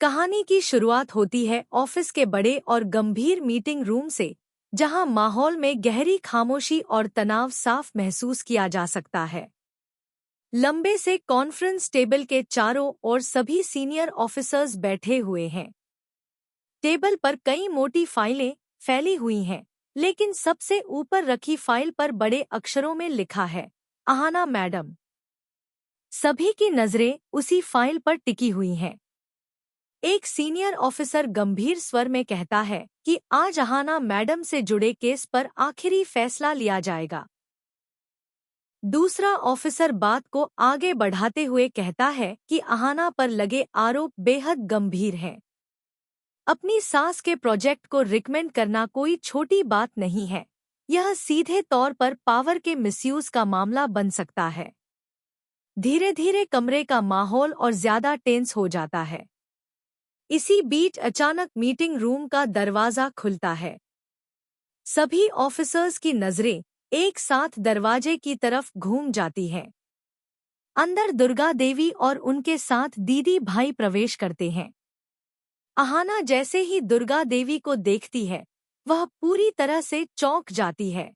कहानी की शुरुआत होती है ऑफिस के बड़े और गंभीर मीटिंग रूम से, जहां माहौल में गहरी खामोशी और तनाव साफ महसूस किया जा सकता है। लंबे से कॉन्फ्रेंस टेबल के चारों ओर सभी सीनियर ऑफिसर्स बैठे हुए हैं। टेबल पर कई मोटी फाइलें फैली हुई हैं, लेकिन सबसे ऊपर रखी फाइल पर बड़े अक्षरों में लिखा है, अहाना मैडम। सभी की नजरें उसी फाइल पर टिकी हुई हैं। एक सीनियर ऑफिसर गंभीर स्वर में कहता है कि आज अहाना मैडम से जुड़े केस पर आखिरी फैसला लिया जाएगा। दूसरा ऑफिसर बात को आगे बढ़ाते हुए कहता है कि अहाना पर लगे आरोप बेहद गंभीर हैं। अपनी सास के प्रोजेक्ट को रिकमेंड करना कोई छोटी बात नहीं है। यह सीधे तौर पर पावर के मिसयूज का मामला बन सकता है। धीरे धीरे कमरे का माहौल और ज्यादा टेंस हो जाता है। इसी बीच अचानक मीटिंग रूम का दरवाजा खुलता है। सभी ऑफिसर्स की नजरें एक साथ दरवाजे की तरफ घूम जाती हैं। अंदर दुर्गा देवी और उनके साथ दीदी भाई प्रवेश करते हैं। अहाना जैसे ही दुर्गा देवी को देखती है, वह पूरी तरह से चौंक जाती है।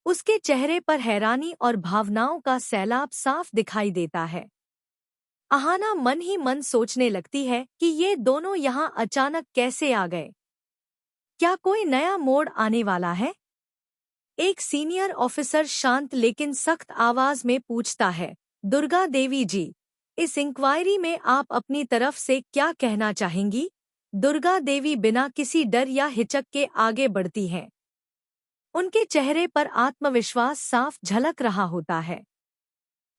उसके चेहरे पर हैरानी और भावनाओं का सैलाब साफ दिखाई देता है। अहाना मन ही मन सोचने लगती है कि ये दोनों यहाँ अचानक कैसे आ गए। क्या कोई नया मोड़ आने वाला है? एक सीनियर ऑफिसर शांत लेकिन सख्त आवाज में पूछता है, दुर्गा देवी जी, इस इंक्वायरी में आप अपनी तरफ से क्या कहना चाहेंगी? दुर्गा देवी बिना किसी डर या हिचक के आगे बढ़ती हैं। उनके चेहरे पर आत्मविश्वास साफ झलक रहा होता है।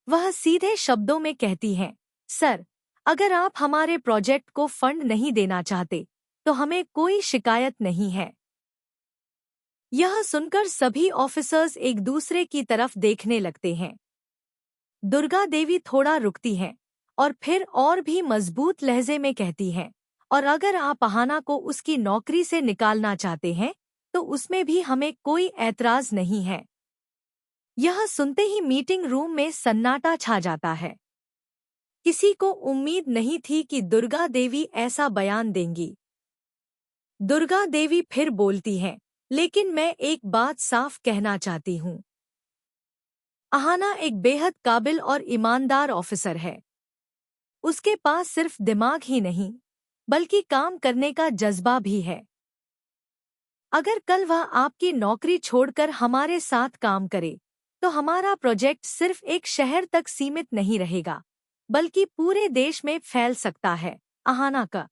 वह सीधे शब्दों में कहती हैं, सर, अगर आप हमारे प्रोजेक्ट को फंड नहीं देना चाहते, तो हमें कोई शिकायत नहीं है। यह सुनकर सभी ऑफिसर्स एक दूसरे की तरफ देखने लगते हैं। दुर्गा देवी थोड़ा रुकती हैं और फिर और भी मजबूत लहजे में कहती हैं, और अगर आप अहाना को उसकी नौकरी से निकालना चाहते हैं, तो उसमें भी हमें कोई ऐतराज नहीं है। यह सुनते ही मीटिंग रूम में सन्नाटा छा जाता है। किसी को उम्मीद नहीं थी कि दुर्गा देवी ऐसा बयान देंगी। दुर्गा देवी फिर बोलती हैं, लेकिन मैं एक बात साफ कहना चाहती हूँ। अहाना एक बेहद काबिल और ईमानदार ऑफिसर है। उसके पास सिर्फ दिमाग ही नहीं, बल्कि काम करने का जज्बा भी है। अगर कल वह आपकी नौकरी छोड़कर हमारे साथ काम करे, तो हमारा प्रोजेक्ट सिर्फ एक शहर तक सीमित नहीं रहेगा, बल्कि पूरे देश में फैल सकता है। अहाना का